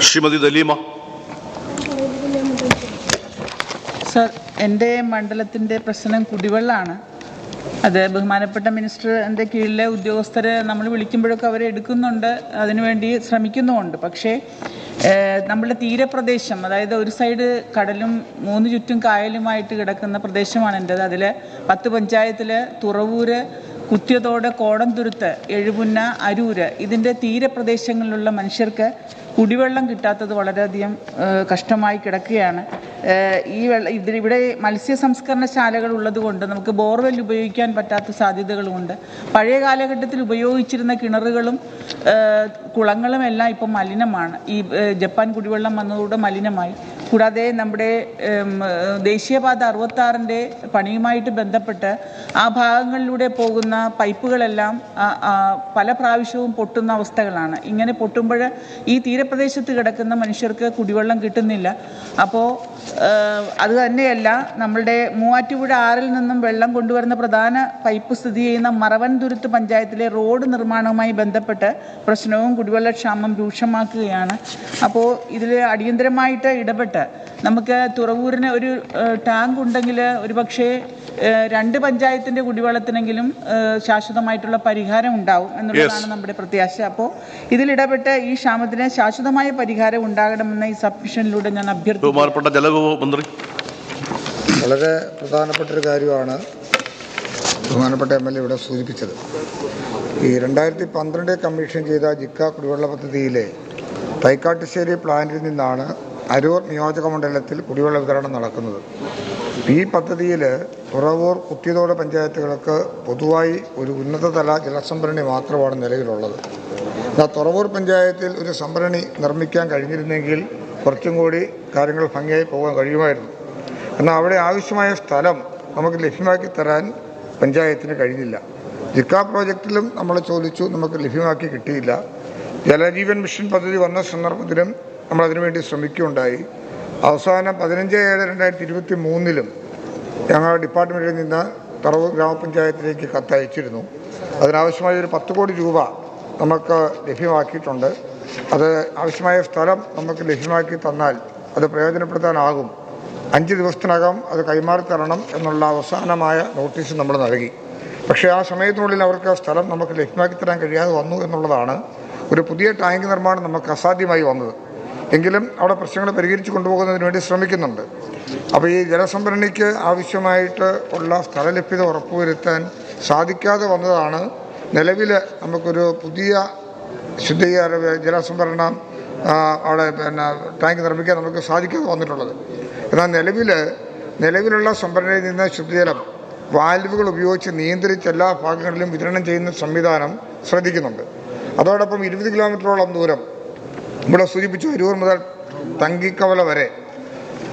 Shrimati Daleema. Sir, എൻ്റെ മണ്ഡലത്തിൻ്റെ പ്രശ്നം കുടിവെള്ളമാണ്. അത് ബഹുമാനപ്പെട്ട മിനിസ്റ്ററിൻ്റെ കീഴിലെ ഉദ്യോഗസ്ഥരെ നമ്മൾ വിളിക്കുമ്പോഴൊക്കെ അവരെ എടുക്കുന്നുണ്ട്, അതിനുവേണ്ടി ശ്രമിക്കുന്നുമുണ്ട്. പക്ഷേ നമ്മളുടെ തീരപ്രദേശം, അതായത് ഒരു സൈഡ് കടലും 3 ചുറ്റും കായലുമായിട്ട് കിടക്കുന്ന പ്രദേശമാണ് എൻ്റേത്. അതിൽ 10 പഞ്ചായത്തിൽ തുറവൂര്, കുത്തിയതോട്, കോടംതുരുത്ത്, എഴുപുന്ന, അരൂര് ഇതിൻ്റെ തീരപ്രദേശങ്ങളിലുള്ള മനുഷ്യർക്ക് കുടിവെള്ളം കിട്ടാത്തത് വളരെയധികം കഷ്ടമായി കിടക്കുകയാണ്. ഇവിടെ മത്സ്യ സംസ്കരണശാലകൾ ഉള്ളതുകൊണ്ട് നമുക്ക് ബോർവെൽ ഉപയോഗിക്കാൻ പറ്റാത്ത സാധ്യതകളുമുണ്ട്. പഴയ കാലഘട്ടത്തിൽ ഉപയോഗിച്ചിരുന്ന കിണറുകളും കുളങ്ങളും എല്ലാം ഇപ്പം മലിനമാണ്. ഈ ജപ്പാൻ കുടിവെള്ളം വന്നതോടെ മലിനമായി. കൂടാതെ നമ്മുടെ ദേശീയപാത 66-ൻ്റെ പണിയുമായിട്ട് ബന്ധപ്പെട്ട് ആ ഭാഗങ്ങളിലൂടെ പോകുന്ന പൈപ്പുകളെല്ലാം പല പ്രാവശ്യവും പൊട്ടുന്ന അവസ്ഥകളാണ്. ഇങ്ങനെ പൊട്ടുമ്പോൾ ഈ തീരപ്രദേശത്ത് കിടക്കുന്ന മനുഷ്യർക്ക് കുടിവെള്ളം കിട്ടുന്നില്ല. അപ്പോൾ അത് തന്നെയല്ല, നമ്മളുടെ മൂവാറ്റുപുഴ ആറിൽ നിന്നും വെള്ളം കൊണ്ടുവരുന്ന പ്രധാന പൈപ്പ് സ്ഥിതി ചെയ്യുന്ന മറവൻതുരുത്ത് പഞ്ചായത്തിലെ റോഡ് നിർമ്മാണവുമായി ബന്ധപ്പെട്ട് പ്രശ്നവും കുടിവെള്ളക്ഷാമം രൂക്ഷമാക്കുകയാണ്. അപ്പോൾ ഇതിൽ അടിയന്തരമായിട്ട് ഇടപെട്ട് നമുക്ക് തുറവൂരിന് ഒരു ടാങ്ക് ഉണ്ടെങ്കിൽ ഒരുപക്ഷേ 2 പഞ്ചായത്തിൻ്റെ കുടിവെള്ളത്തിനെങ്കിലും ശാശ്വതമായിട്ടുള്ള പരിഹാരം ഉണ്ടാവും എന്നുള്ളതാണ് നമ്മുടെ പ്രത്യാശ. അപ്പോൾ ഇതിലിടപെട്ട് ഈ ക്ഷാമത്തിന് ശാശ്വതമായ പരിഹാരം ഉണ്ടാകണമെന്ന് ഈ സബ്മിഷനിലൂടെ ഞാൻ അഭ്യർത്ഥിക്കുന്നു. വളരെ പ്രധാനപ്പെട്ടൊരു കാര്യമാണ് ബഹുമാനപ്പെട്ട MLA ഇവിടെ സൂചിപ്പിച്ചത്. ഈ 2012 കമ്മീഷൻ ചെയ്ത ജിക്ക കുടിവെള്ള പദ്ധതിയിലെ തൈക്കാട്ടുശ്ശേരി പ്ലാന്റിൽ നിന്നാണ് അരൂർ നിയോജക മണ്ഡലത്തിൽ കുടിവെള്ള വിതരണം നടക്കുന്നത്. ഈ പദ്ധതിയിൽ തുറവൂർ, കുത്തിയതോട് പഞ്ചായത്തുകൾക്ക് പൊതുവായി ഒരു ഉന്നതതല ജലസംഭരണി മാത്രമാണ് നിലവിലുള്ളത്. തുറവൂർ പഞ്ചായത്തിൽ ഒരു സംഭരണി നിർമ്മിക്കാൻ കഴിഞ്ഞിരുന്നെങ്കിൽ കുറച്ചും കൂടി കാര്യങ്ങൾ ഭംഗിയായി പോകാൻ കഴിയുമായിരുന്നു. എന്നാൽ അവിടെ ആവശ്യമായ സ്ഥലം നമുക്ക് ലഭ്യമാക്കി തരാൻ പഞ്ചായത്തിന് കഴിഞ്ഞില്ല. ജിക്ക പ്രോജക്റ്റിലും നമ്മൾ ചോദിച്ചു, നമുക്ക് ലഭ്യമാക്കി കിട്ടിയില്ല. ജലജീവൻ മിഷൻ പദ്ധതി വന്ന സന്ദർഭത്തിലും നമ്മൾ അതിനുവേണ്ടി ശ്രമിക്കുകയുണ്ടായി. അവസാനം 15/7/2023 ഞങ്ങളുടെ ഡിപ്പാർട്ട്മെൻറ്റിൽ നിന്ന് തുറവൂർ ഗ്രാമപഞ്ചായത്തിലേക്ക് കത്തയച്ചിരുന്നു. അതിനാവശ്യമായ ഒരു 10 കോടി രൂപ നമുക്ക് ലഭ്യമാക്കിയിട്ടുണ്ട്. അത് ആവശ്യമായ സ്ഥലം നമുക്ക് ലഭ്യമാക്കി തന്നാൽ അത് പ്രയോജനപ്പെടുത്താനാകും. 5 ദിവസത്തിനകം അത് കൈമാറി തരണം എന്നുള്ള അവസാനമായ നോട്ടീസ് നമ്മൾ നൽകി. പക്ഷേ ആ സമയത്തിനുള്ളിൽ അവർക്ക് സ്ഥലം നമുക്ക് ലഭ്യമാക്കി തരാൻ കഴിയാതെ വന്നു എന്നുള്ളതാണ്. ഒരു പുതിയ ടാങ്ക് നിർമ്മാണം നമുക്ക് അസാധ്യമായി വന്നത്. എങ്കിലും അവിടെ പ്രശ്നങ്ങൾ പരിഹരിച്ച് കൊണ്ടുപോകുന്നതിന് വേണ്ടി ശ്രമിക്കുന്നുണ്ട്. അപ്പോൾ ഈ ജലസംഭരണിക്ക് ആവശ്യമായിട്ട് ഉള്ള സ്ഥലലഭ്യത ഉറപ്പുവരുത്താൻ സാധിക്കാതെ വന്നതാണ് നിലവിൽ നമുക്കൊരു പുതിയ ശുദ്ധീകരണ ജലസംഭരണം അവിടെ ടാങ്ക് നിർമ്മിക്കാൻ നമുക്ക് സാധിക്കാതെ വന്നിട്ടുള്ളത്. എന്നാൽ നിലവിലുള്ള സംഭരണിയിൽ നിന്ന് ശുദ്ധജലം വാൽവുകൾ ഉപയോഗിച്ച് നിയന്ത്രിച്ച് എല്ലാ ഭാഗങ്ങളിലും വിതരണം ചെയ്യുന്ന സംവിധാനം ശ്രദ്ധിക്കുന്നുണ്ട്. അതോടൊപ്പം 20 കിലോമീറ്ററോളം ദൂരം ഇവിടെ സൂചിപ്പിച്ചു അരൂർ മുതൽ തങ്കിക്കവല വരെ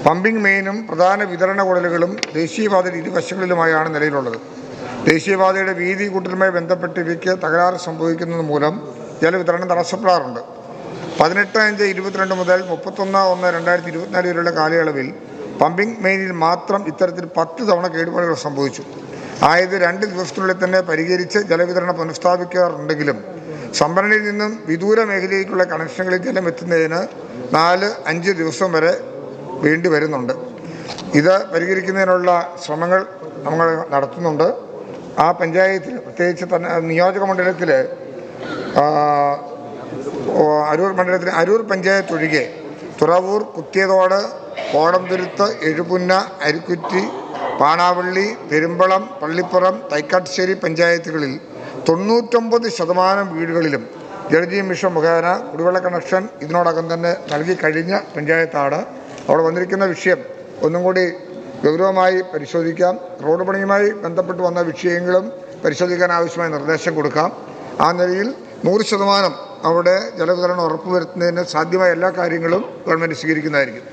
പമ്പിംഗ് മെയിനും പ്രധാന വിതരണ കുഴലുകളും ദേശീയപാതയുടെ ഇരുവശങ്ങളിലുമായാണ് നിലവിലുള്ളത്. ദേശീയപാതയുടെ വീതി കൂട്ടലുമായി ബന്ധപ്പെട്ട് ഇവയ്ക്ക് തകരാറ് സംഭവിക്കുന്നത് മൂലം ജലവിതരണം തടസ്സപ്പെടാറുണ്ട്. 18/5/22 മുതൽ 31/1/2024 വരെയുള്ള കാലയളവിൽ പമ്പിംഗ് മെയിനിൽ മാത്രം ഇത്തരത്തിൽ 10 തവണ കേടുപാടുകൾ സംഭവിച്ചു. ആയത് 2 ദിവസത്തിനുള്ളിൽ തന്നെ പരിഹരിച്ച് ജലവിതരണം പുനഃസ്ഥാപിക്കാറുണ്ടെങ്കിലും സംഭരണിയിൽ നിന്നും വിദൂര മേഖലയിലേക്കുള്ള കണക്ഷനുകളിൽ ജലം എത്തുന്നതിന് 4-5 ദിവസം വരെ വേണ്ടി വരുന്നുണ്ട്. ഇത് പരിഹരിക്കുന്നതിനുള്ള ശ്രമങ്ങൾ നമ്മൾ നടത്തുന്നുണ്ട്. ആ പഞ്ചായത്തിൽ പ്രത്യേകിച്ച് തന്നെ നിയോജക മണ്ഡലത്തിൽ അരൂർ പഞ്ചായത്ത് ഒഴികെ തുറവൂർ, കുത്തിയതോട്, കോടംതുരുത്ത്, എഴുപുന്ന, അരിക്കുറ്റി, പാണാവള്ളി, പെരുമ്പളം, പള്ളിപ്പുറം, തൈക്കാട്ടുശ്ശേരി പഞ്ചായത്തുകളിൽ 99% വീടുകളിലും ജലജീവൻ മിഷൻ മുഖേന കുടിവെള്ള കണക്ഷൻ ഇതിനോടകം തന്നെ നൽകി കഴിഞ്ഞ പഞ്ചായത്താണ്. അവിടെ വന്നിരിക്കുന്ന വിഷയം ഒന്നും കൂടി ഗൗരവമായി പരിശോധിക്കാം. റോഡ് പണിയുമായി ബന്ധപ്പെട്ട് വന്ന വിഷയങ്ങളും പരിശോധിക്കാൻ ആവശ്യമായ നിർദ്ദേശം കൊടുക്കാം. ആ നിലയിൽ 100% അവിടെ ജലവിതരണം ഉറപ്പുവരുത്തുന്നതിന് സാധ്യമായ എല്ലാ കാര്യങ്ങളും ഗവൺമെൻറ് സ്വീകരിക്കുന്നതായിരിക്കും.